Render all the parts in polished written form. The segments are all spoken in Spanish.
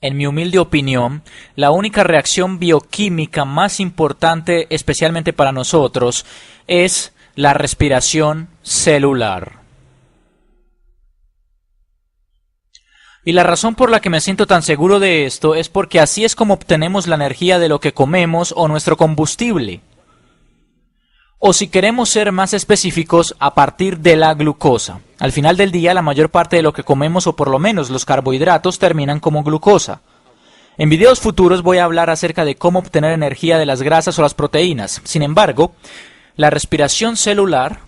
En mi humilde opinión, la única reacción bioquímica más importante, especialmente para nosotros, es la respiración celular. Y la razón por la que me siento tan seguro de esto es porque así es como obtenemos la energía de lo que comemos o nuestro combustible. O si queremos ser más específicos, a partir de la glucosa. Al final del día, la mayor parte de lo que comemos, o por lo menos los carbohidratos, terminan como glucosa. En videos futuros voy a hablar acerca de cómo obtener energía de las grasas o las proteínas. Sin embargo, la respiración celular,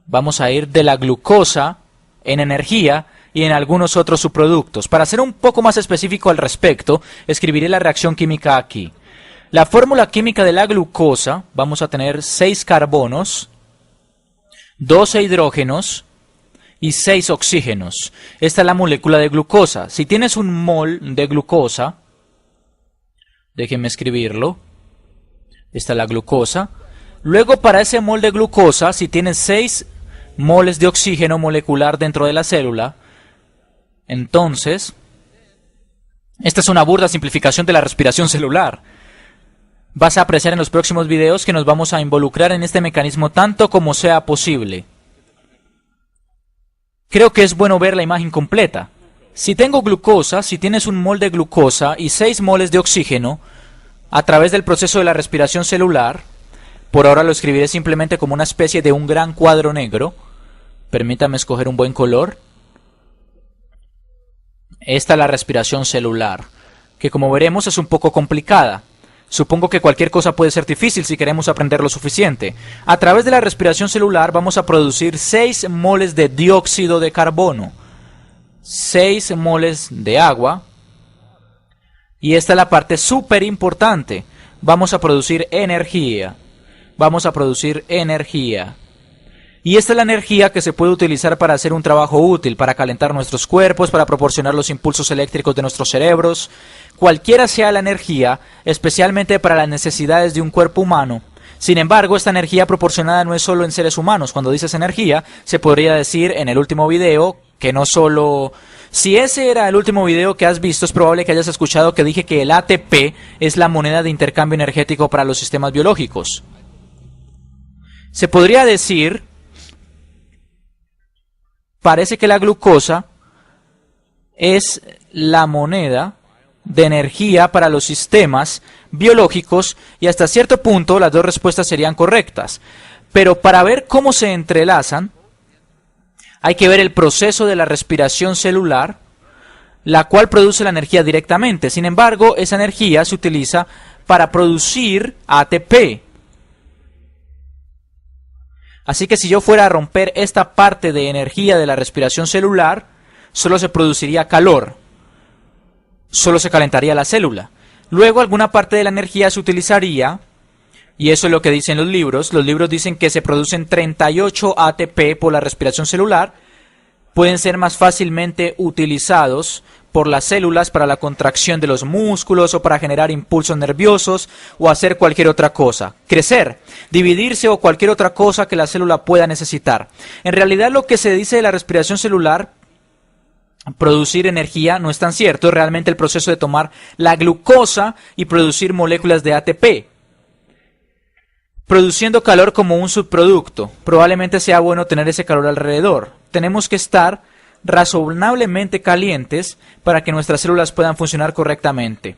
vamos a ir de la glucosa en energía y en algunos otros subproductos. Para ser un poco más específico al respecto, escribiré la reacción química aquí. La fórmula química de la glucosa, vamos a tener 6 carbonos, 12 hidrógenos y 6 oxígenos. Esta es la molécula de glucosa. Si tienes un mol de glucosa, déjenme escribirlo, esta es la glucosa. Luego para ese mol de glucosa, si tienes 6 moles de oxígeno molecular dentro de la célula, entonces, esta es una burda simplificación de la respiración celular. Vas a apreciar en los próximos videos que nos vamos a involucrar en este mecanismo tanto como sea posible. Creo que es bueno ver la imagen completa. Si tengo glucosa, si tienes un mol de glucosa y 6 moles de oxígeno, a través del proceso de la respiración celular, por ahora lo escribiré simplemente como una especie de un gran cuadro negro. Permítame escoger un buen color. Esta es la respiración celular, que como veremos es un poco complicada. Supongo que cualquier cosa puede ser difícil si queremos aprender lo suficiente. A través de la respiración celular vamos a producir 6 moles de dióxido de carbono, 6 moles de agua, y esta es la parte súper importante. Vamos a producir energía. Y esta es la energía que se puede utilizar para hacer un trabajo útil, para calentar nuestros cuerpos, para proporcionar los impulsos eléctricos de nuestros cerebros. Cualquiera sea la energía, especialmente para las necesidades de un cuerpo humano. Sin embargo, esta energía proporcionada no es solo en seres humanos. Cuando dices energía, se podría decir en el último video que no solo... Si ese era el último video que has visto, es probable que hayas escuchado que dije que el ATP es la moneda de intercambio energético para los sistemas biológicos. Se podría decir... Parece que la glucosa es la moneda de energía para los sistemas biológicos y hasta cierto punto las dos respuestas serían correctas. Pero para ver cómo se entrelazan, hay que ver el proceso de la respiración celular, la cual produce la energía directamente. Sin embargo, esa energía se utiliza para producir ATP. Así que si yo fuera a romper esta parte de energía de la respiración celular, solo se produciría calor. Solo se calentaría la célula. Luego alguna parte de la energía se utilizaría, y eso es lo que dicen los libros. Los libros dicen que se producen 38 ATP por la respiración celular. Pueden ser más fácilmente utilizados por las células para la contracción de los músculos o para generar impulsos nerviosos o hacer cualquier otra cosa. Crecer, dividirse o cualquier otra cosa que la célula pueda necesitar. En realidad lo que se dice de la respiración celular, producir energía, no es tan cierto. Realmente el proceso de tomar la glucosa y producir moléculas de ATP, produciendo calor como un subproducto. Probablemente sea bueno tener ese calor alrededor. Tenemos que estar razonablemente calientes para que nuestras células puedan funcionar correctamente.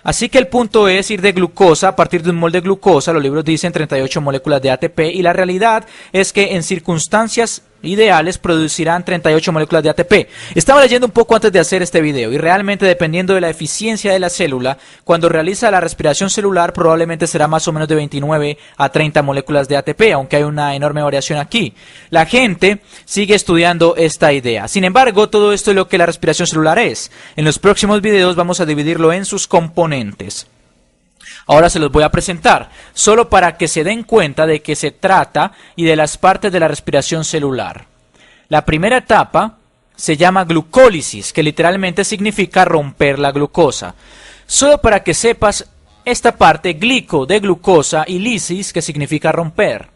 Así que el punto es ir de glucosa a partir de un mol de glucosa. Los libros dicen 38 moléculas de ATP y la realidad es que en circunstancias ideales producirán 38 moléculas de ATP. Estaba leyendo un poco antes de hacer este video y realmente dependiendo de la eficiencia de la célula, cuando realiza la respiración celular probablemente será más o menos de 29 a 30 moléculas de ATP, aunque hay una enorme variación aquí. La gente sigue estudiando esta idea. Sin embargo, todo esto es lo que la respiración celular es. En los próximos videos vamos a dividirlo en sus componentes. Ahora se los voy a presentar, solo para que se den cuenta de qué se trata y de las partes de la respiración celular. La primera etapa se llama glucólisis, que literalmente significa romper la glucosa. Solo para que sepas esta parte, glico de glucosa y lisis, que significa romper.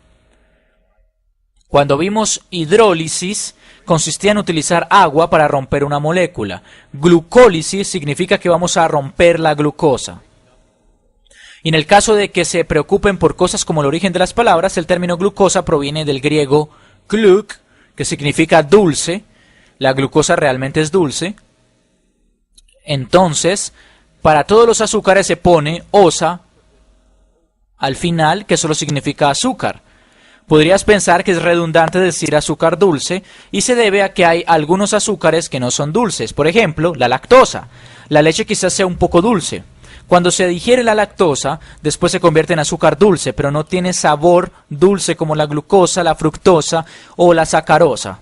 Cuando vimos hidrólisis, consistía en utilizar agua para romper una molécula. Glucólisis significa que vamos a romper la glucosa. Y en el caso de que se preocupen por cosas como el origen de las palabras, el término glucosa proviene del griego gluk, que significa dulce. La glucosa realmente es dulce. Entonces, para todos los azúcares se pone osa al final, que solo significa azúcar. Podrías pensar que es redundante decir azúcar dulce, y se debe a que hay algunos azúcares que no son dulces. Por ejemplo, la lactosa. La leche quizás sea un poco dulce. Cuando se digiere la lactosa, después se convierte en azúcar dulce, pero no tiene sabor dulce como la glucosa, la fructosa o la sacarosa.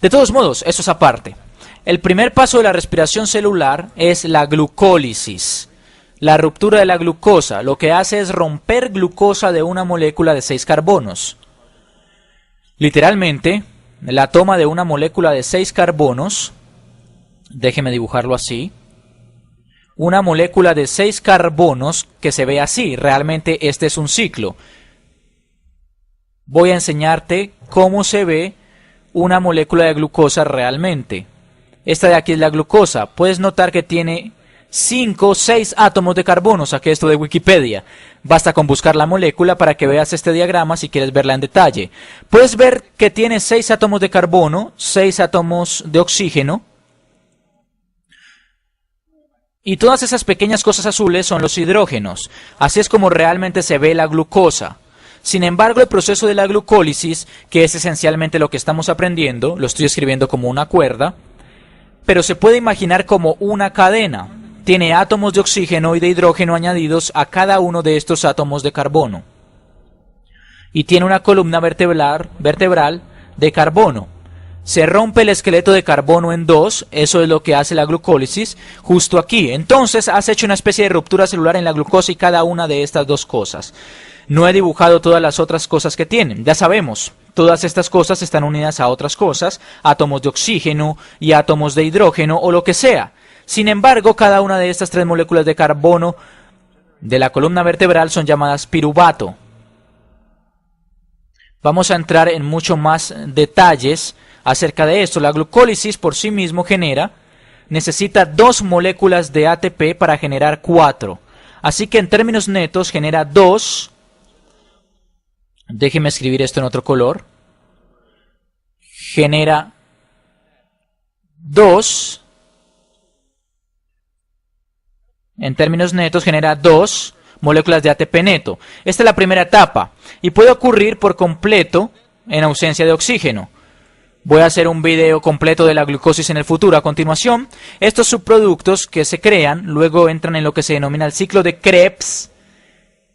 De todos modos, eso es aparte. El primer paso de la respiración celular es la glucólisis. La ruptura de la glucosa lo que hace es romper glucosa de una molécula de 6 carbonos. Literalmente, la toma de una molécula de 6 carbonos, déjeme dibujarlo así, una molécula de 6 carbonos que se ve así, realmente este es un ciclo. Voy a enseñarte cómo se ve una molécula de glucosa realmente. Esta de aquí es la glucosa. Puedes notar que tiene 5 o 6 átomos de carbono. Saqué esto de Wikipedia. Basta con buscar la molécula para que veas este diagrama si quieres verla en detalle. Puedes ver que tiene 6 átomos de carbono, 6 átomos de oxígeno. Y todas esas pequeñas cosas azules son los hidrógenos. Así es como realmente se ve la glucosa. Sin embargo, el proceso de la glucólisis, que es esencialmente lo que estamos aprendiendo, lo estoy escribiendo como una cuerda, pero se puede imaginar como una cadena. Tiene átomos de oxígeno y de hidrógeno añadidos a cada uno de estos átomos de carbono. Y tiene una columna vertebral de carbono. Se rompe el esqueleto de carbono en dos, eso es lo que hace la glucólisis, justo aquí. Entonces has hecho una especie de ruptura celular en la glucosa y cada una de estas dos cosas. No he dibujado todas las otras cosas que tienen, ya sabemos, todas estas cosas están unidas a otras cosas, átomos de oxígeno y átomos de hidrógeno o lo que sea. Sin embargo, cada una de estas 3 moléculas de carbono de la columna vertebral son llamadas piruvato. Vamos a entrar en mucho más detalles acerca de esto. La glucólisis por sí mismo necesita 2 moléculas de ATP para generar 4. Así que en términos netos genera 2. Déjeme escribir esto en otro color. Genera 2. En términos netos genera 2 moléculas de ATP neto. Esta es la primera etapa y puede ocurrir por completo en ausencia de oxígeno. Voy a hacer un video completo de la glucosis en el futuro a continuación. Estos subproductos que se crean luego entran en lo que se denomina el ciclo de Krebs,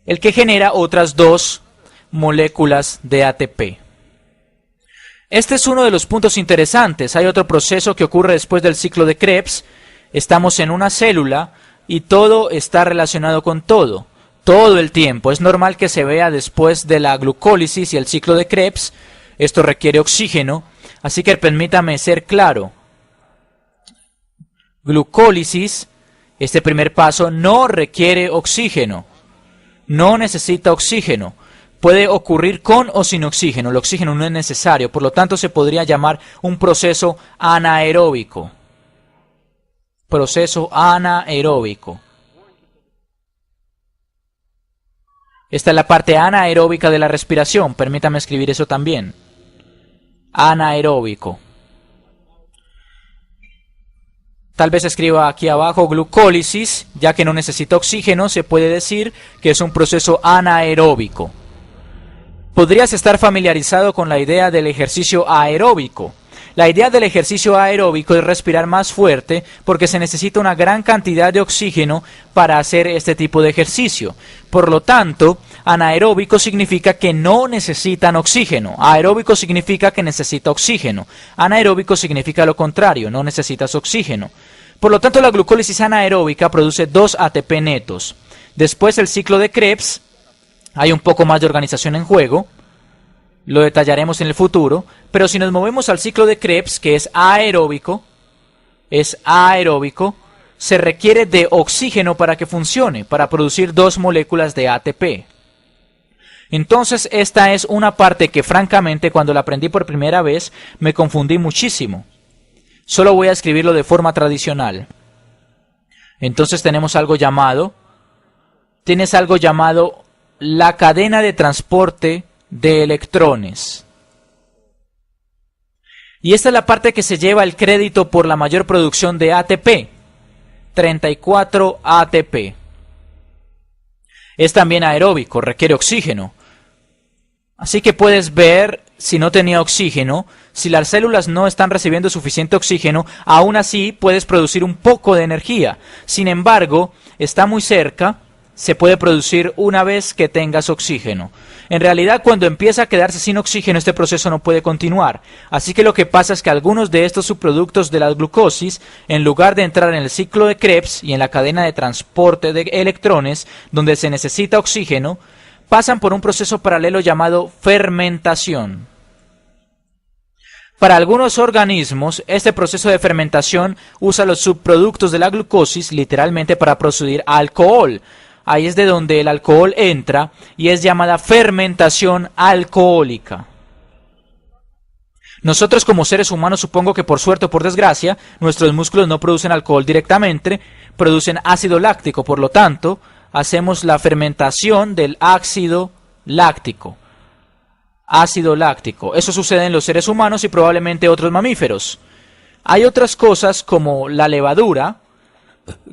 el que genera otras 2 moléculas de ATP. Este es uno de los puntos interesantes. Hay otro proceso que ocurre después del ciclo de Krebs. Estamos en una célula y todo está relacionado con todo. Todo el tiempo. Es normal que se vea después de la glucólisis y el ciclo de Krebs. Esto requiere oxígeno. Así que permítame ser claro. Glucólisis, este primer paso, no requiere oxígeno. No necesita oxígeno. Puede ocurrir con o sin oxígeno. El oxígeno no es necesario. Por lo tanto, se podría llamar un proceso anaeróbico. Proceso anaeróbico. Esta es la parte anaeróbica de la respiración. Permítame escribir eso también. Anaeróbico. Tal vez escriba aquí abajo glucólisis, ya que no necesita oxígeno, se puede decir que es un proceso anaeróbico. Podrías estar familiarizado con la idea del ejercicio aeróbico. La idea del ejercicio aeróbico es respirar más fuerte porque se necesita una gran cantidad de oxígeno para hacer este tipo de ejercicio. Por lo tanto, anaeróbico significa que no necesitan oxígeno. Aeróbico significa que necesita oxígeno. Anaeróbico significa lo contrario, no necesitas oxígeno. Por lo tanto, la glucólisis anaeróbica produce 2 ATP netos. Después del ciclo de Krebs, hay un poco más de organización en juego. Lo detallaremos en el futuro, pero si nos movemos al ciclo de Krebs, que es aeróbico, se requiere de oxígeno para que funcione, para producir 2 moléculas de ATP. Entonces esta es una parte que francamente cuando la aprendí por primera vez me confundí muchísimo. Solo voy a escribirlo de forma tradicional. Entonces tienes algo llamado la cadena de transporte de electrones. Y esta es la parte que se lleva el crédito por la mayor producción de ATP, 34 ATP. Es también aeróbico, requiere oxígeno. Así que puedes ver, si no tenía oxígeno, si las células no están recibiendo suficiente oxígeno, aún así puedes producir un poco de energía. Sin embargo, está muy cerca, se puede producir una vez que tengas oxígeno. En realidad, cuando empieza a quedarse sin oxígeno, este proceso no puede continuar. Así que lo que pasa es que algunos de estos subproductos de la glucosis, en lugar de entrar en el ciclo de Krebs y en la cadena de transporte de electrones, donde se necesita oxígeno, pasan por un proceso paralelo llamado fermentación. Para algunos organismos, este proceso de fermentación usa los subproductos de la glucosis literalmente para producir alcohol. Ahí es de donde el alcohol entra y es llamada fermentación alcohólica. Nosotros como seres humanos, supongo que por suerte o por desgracia, nuestros músculos no producen alcohol directamente, producen ácido láctico, por lo tanto, hacemos la fermentación del ácido láctico. Ácido láctico. Eso sucede en los seres humanos y probablemente otros mamíferos. Hay otras cosas como la levadura,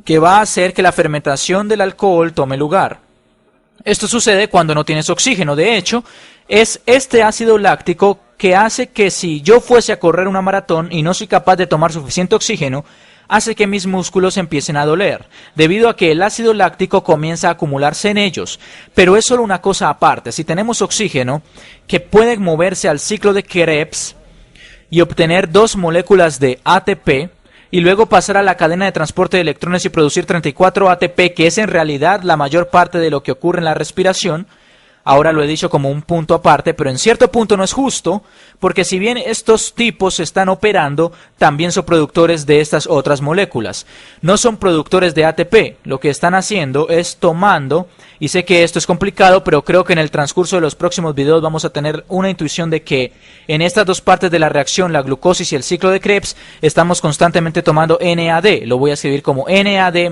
que va a hacer que la fermentación del alcohol tome lugar. Esto sucede cuando no tienes oxígeno. De hecho, es este ácido láctico que hace que si yo fuese a correr una maratón y no soy capaz de tomar suficiente oxígeno, hace que mis músculos empiecen a doler, debido a que el ácido láctico comienza a acumularse en ellos. Pero es solo una cosa aparte. Si tenemos oxígeno, que puede moverse al ciclo de Krebs y obtener 2 moléculas de ATP, y luego pasar a la cadena de transporte de electrones y producir 34 ATP, que es en realidad la mayor parte de lo que ocurre en la respiración. Ahora lo he dicho como un punto aparte, pero en cierto punto no es justo, porque si bien estos tipos están operando, también son productores de estas otras moléculas. No son productores de ATP, lo que están haciendo es tomando, y sé que esto es complicado, pero creo que en el transcurso de los próximos videos vamos a tener una intuición de que en estas dos partes de la reacción, la glucosis y el ciclo de Krebs, estamos constantemente tomando NAD, lo voy a escribir como NAD+.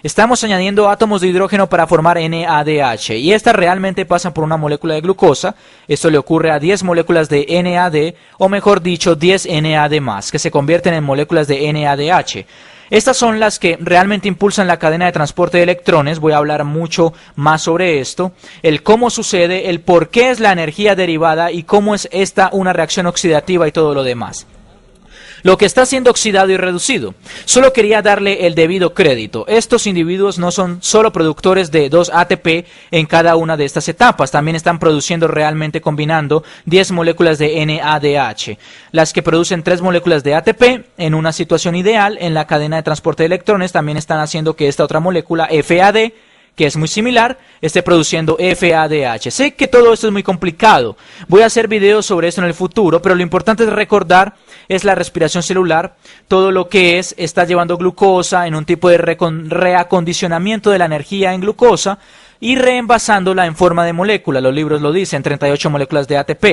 Estamos añadiendo átomos de hidrógeno para formar NADH y estas realmente pasan por una molécula de glucosa. Esto le ocurre a 10 moléculas de NAD, o mejor dicho 10 NAD+, que se convierten en moléculas de NADH. Estas son las que realmente impulsan la cadena de transporte de electrones. Voy a hablar mucho más sobre esto, el cómo sucede, el por qué es la energía derivada y cómo es esta una reacción oxidativa y todo lo demás. Lo que está siendo oxidado y reducido. Solo quería darle el debido crédito. Estos individuos no son solo productores de 2 ATP en cada una de estas etapas, también están produciendo realmente combinando 10 moléculas de NADH. Las que producen 3 moléculas de ATP en una situación ideal en la cadena de transporte de electrones también están haciendo que esta otra molécula FAD, que es muy similar, esté produciendo FADH. Sé que todo esto es muy complicado. Voy a hacer videos sobre esto en el futuro, pero lo importante es recordar es la respiración celular. Todo lo que está llevando glucosa en un tipo de reacondicionamiento de la energía en glucosa y reenvasándola en forma de molécula. Los libros lo dicen, 38 moléculas de ATP.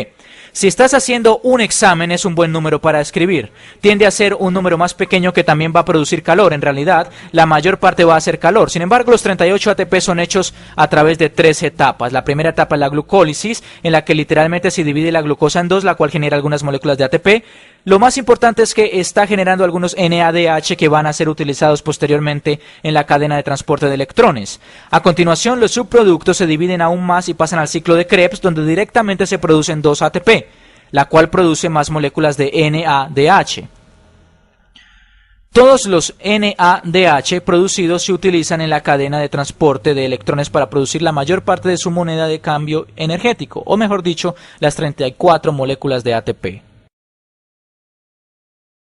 Si estás haciendo un examen, es un buen número para escribir. Tiende a ser un número más pequeño que también va a producir calor. En realidad, la mayor parte va a ser calor. Sin embargo, los 38 ATP son hechos a través de 3 etapas. La primera etapa es la glucólisis, en la que literalmente se divide la glucosa en 2, la cual genera algunas moléculas de ATP. Lo más importante es que está generando algunos NADH que van a ser utilizados posteriormente en la cadena de transporte de electrones. A continuación, los subproductos se dividen aún más y pasan al ciclo de Krebs, donde directamente se producen 2 ATP, la cual produce más moléculas de NADH. Todos los NADH producidos se utilizan en la cadena de transporte de electrones para producir la mayor parte de su moneda de cambio energético, o mejor dicho, las 34 moléculas de ATP.